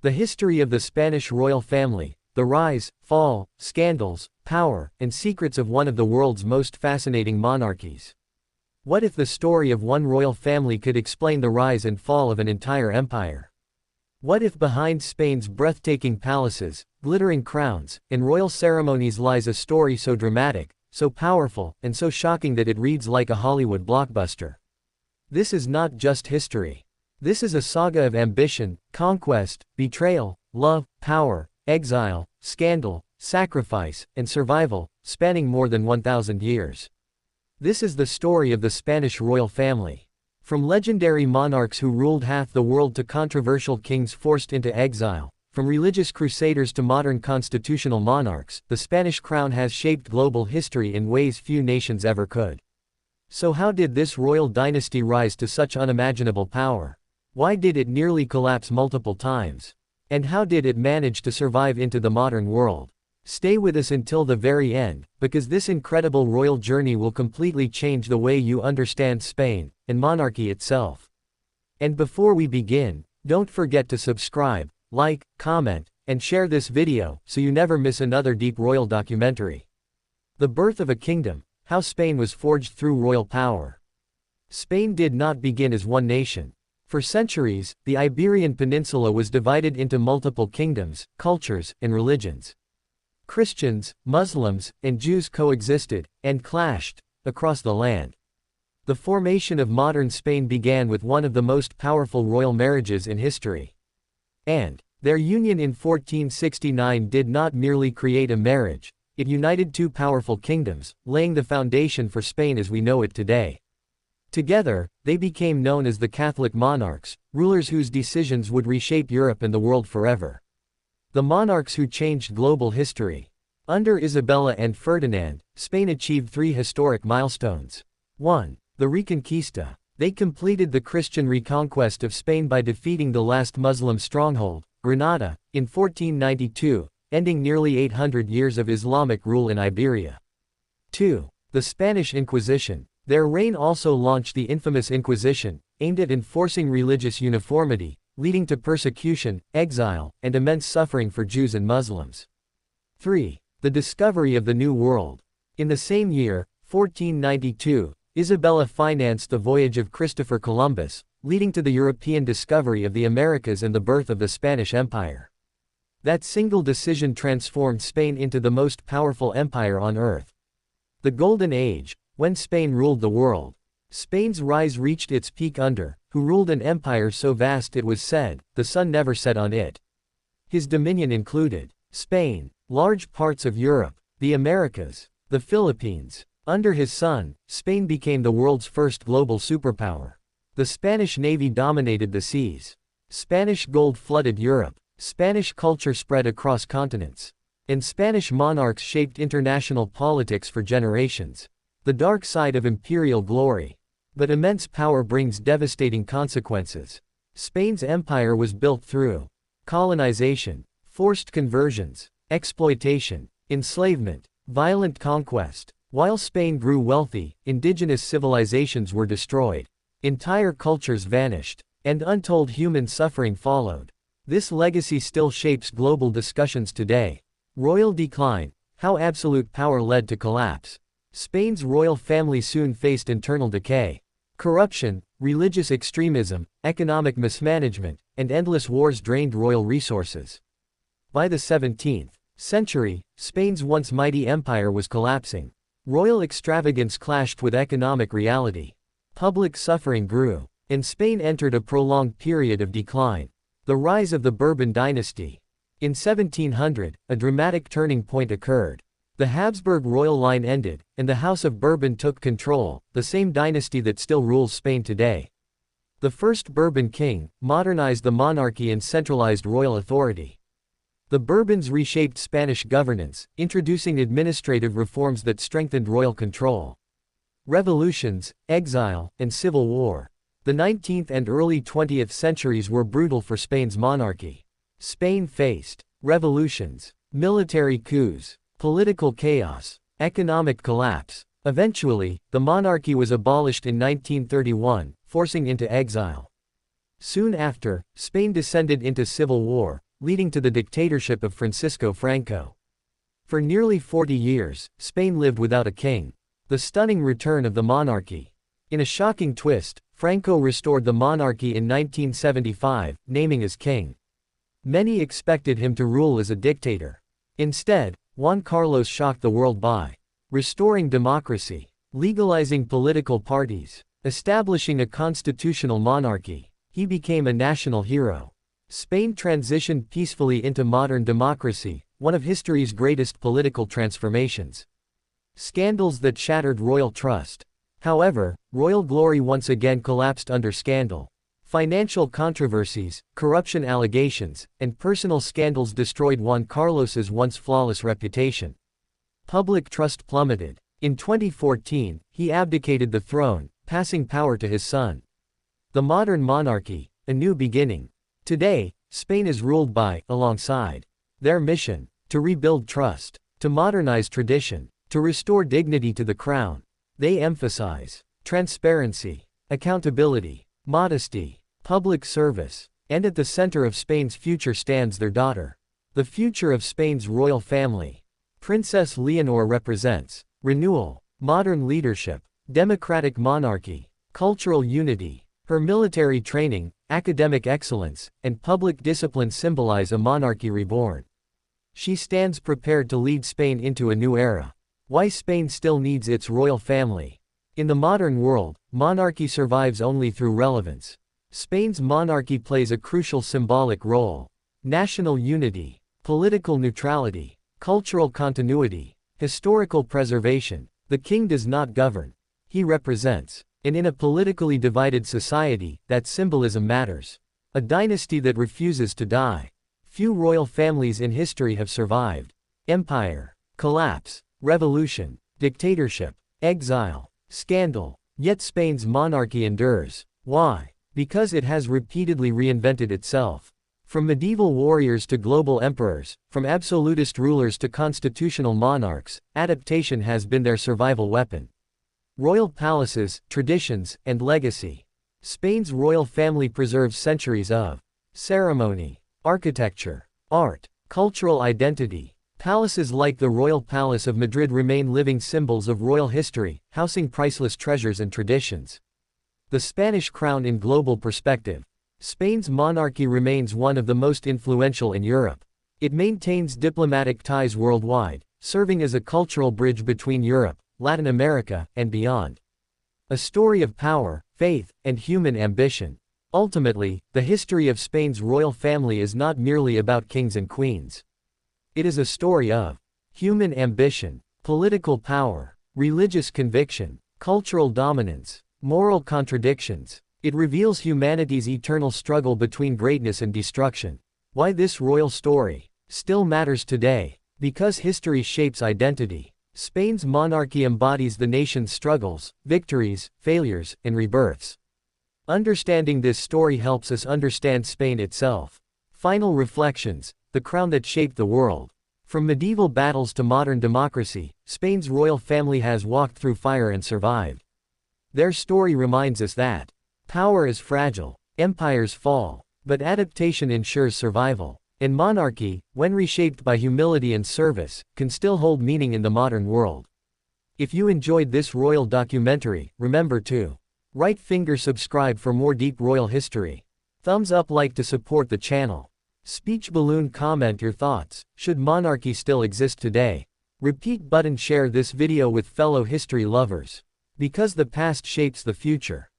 The history of the Spanish royal family, the rise, fall, scandals, power, and secrets of one of the world's most fascinating monarchies. What if the story of one royal family could explain the rise and fall of an entire empire? What if behind Spain's breathtaking palaces, glittering crowns, and royal ceremonies lies a story so dramatic, so powerful, and so shocking that it reads like a Hollywood blockbuster? This is not just history. This is a saga of ambition, conquest, betrayal, love, power, exile, scandal, sacrifice, and survival, spanning more than 1,000 years. This is the story of the Spanish royal family. From legendary monarchs who ruled half the world to controversial kings forced into exile, from religious crusaders to modern constitutional monarchs, the Spanish crown has shaped global history in ways few nations ever could. So how did this royal dynasty rise to such unimaginable power? Why did it nearly collapse multiple times? And how did it manage to survive into the modern world? Stay with us until the very end, because this incredible royal journey will completely change the way you understand Spain, and monarchy itself. And before we begin, don't forget to subscribe, like, comment, and share this video, so you never miss another deep royal documentary. The birth of a kingdom, how Spain was forged through royal power. Spain did not begin as one nation. For centuries, the Iberian Peninsula was divided into multiple kingdoms, cultures, and religions. Christians, Muslims, and Jews coexisted, and clashed, across the land. The formation of modern Spain began with one of the most powerful royal marriages in history. And their union in 1469 did not merely create a marriage, it united two powerful kingdoms, laying the foundation for Spain as we know it today. Together, they became known as the Catholic monarchs, rulers whose decisions would reshape Europe and the world forever. The monarchs who changed global history. Under Isabella and Ferdinand, Spain achieved three historic milestones. 1. The Reconquista. They completed the Christian reconquest of Spain by defeating the last Muslim stronghold, Granada, in 1492, ending nearly 800 years of Islamic rule in Iberia. 2. The Spanish Inquisition. Their reign also launched the infamous Inquisition, aimed at enforcing religious uniformity, leading to persecution, exile, and immense suffering for Jews and Muslims. 3. The discovery of the New World. In the same year, 1492, Isabella financed the voyage of Christopher Columbus, leading to the European discovery of the Americas and the birth of the Spanish Empire. That single decision transformed Spain into the most powerful empire on earth. The Golden Age, when Spain ruled the world. Spain's rise reached its peak under, who ruled an empire so vast it was said, the sun never set on it. His dominion included Spain, large parts of Europe, the Americas, the Philippines. Under his son, Spain became the world's first global superpower. The Spanish Navy dominated the seas. Spanish gold flooded Europe. Spanish culture spread across continents. And Spanish monarchs shaped international politics for generations. The dark side of imperial glory. But immense power brings devastating consequences. Spain's empire was built through colonization, forced conversions, exploitation, enslavement, violent conquest. While Spain grew wealthy, indigenous civilizations were destroyed. Entire cultures vanished, and untold human suffering followed. This legacy still shapes global discussions today. Royal decline, how absolute power led to collapse. Spain's royal family soon faced internal decay. Corruption, religious extremism, economic mismanagement, and endless wars drained royal resources. By the 17th century, Spain's once mighty empire was collapsing. Royal extravagance clashed with economic reality. Public suffering grew, and Spain entered a prolonged period of decline. The rise of the Bourbon dynasty. In 1700, a dramatic turning point occurred. The Habsburg royal line ended, and the House of Bourbon took control, the same dynasty that still rules Spain today. The first Bourbon king modernized the monarchy and centralized royal authority. The Bourbons reshaped Spanish governance, introducing administrative reforms that strengthened royal control. Revolutions, exile, and civil war. The 19th and early 20th centuries were brutal for Spain's monarchy. Spain faced revolutions, military coups, political chaos, economic collapse. Eventually, the monarchy was abolished in 1931, forcing into exile. Soon after, Spain descended into civil war, leading to the dictatorship of Francisco Franco. For nearly 40 years, Spain lived without a king. The stunning return of the monarchy. In a shocking twist, Franco restored the monarchy in 1975, naming as king. Many expected him to rule as a dictator. Instead, Juan Carlos shocked the world by restoring democracy, legalizing political parties, establishing a constitutional monarchy. He became a national hero. Spain transitioned peacefully into modern democracy, one of history's greatest political transformations. Scandals that shattered royal trust. However, royal glory once again collapsed under scandal. Financial controversies, corruption allegations, and personal scandals destroyed Juan Carlos's once flawless reputation. Public trust plummeted. In 2014, he abdicated the throne, passing power to his son. The modern monarchy, a new beginning. Today, Spain is ruled by, alongside their mission, to rebuild trust, to modernize tradition, to restore dignity to the crown. They emphasize transparency, accountability, modesty, public service, and at the center of Spain's future stands their daughter. The future of Spain's royal family. Princess Leonor represents renewal, modern leadership, democratic monarchy, cultural unity. Her military training, academic excellence, and public discipline symbolize a monarchy reborn. She stands prepared to lead Spain into a new era. Why Spain still needs its royal family. In the modern world, monarchy survives only through relevance. Spain's monarchy plays a crucial symbolic role. National unity, political neutrality, cultural continuity, historical preservation. The king does not govern. He represents. And in a politically divided society, that symbolism matters. A dynasty that refuses to die. Few royal families in history have survived. Empire, collapse, revolution, dictatorship, exile, scandal. Yet Spain's monarchy endures. Why? Because it has repeatedly reinvented itself. From medieval warriors to global emperors, from absolutist rulers to constitutional monarchs, adaptation has been their survival weapon. Royal palaces, traditions, and legacy. Spain's royal family preserves centuries of ceremony, architecture, art, cultural identity. Palaces like the Royal Palace of Madrid remain living symbols of royal history, housing priceless treasures and traditions. The Spanish crown in global perspective. Spain's monarchy remains one of the most influential in Europe. It maintains diplomatic ties worldwide, serving as a cultural bridge between Europe, Latin America, and beyond. A story of power, faith, and human ambition. Ultimately, the history of Spain's royal family is not merely about kings and queens. It is a story of human ambition, political power, religious conviction, cultural dominance, moral contradictions. It reveals humanity's eternal struggle between greatness and destruction. Why this royal story still matters today? Because history shapes identity. Spain's monarchy embodies the nation's struggles, victories, failures, and rebirths. Understanding this story helps us understand Spain itself. Final reflections, the crown that shaped the world. From medieval battles to modern democracy, Spain's royal family has walked through fire and survived. Their story reminds us that power is fragile, empires fall, but adaptation ensures survival. And monarchy, when reshaped by humility and service, can still hold meaning in the modern world. If you enjoyed this royal documentary, remember to right finger subscribe for more deep royal history. Thumbs up like to support the channel. Speech balloon comment your thoughts. Should monarchy still exist today? Repeat button share this video with fellow history lovers. Because the past shapes the future.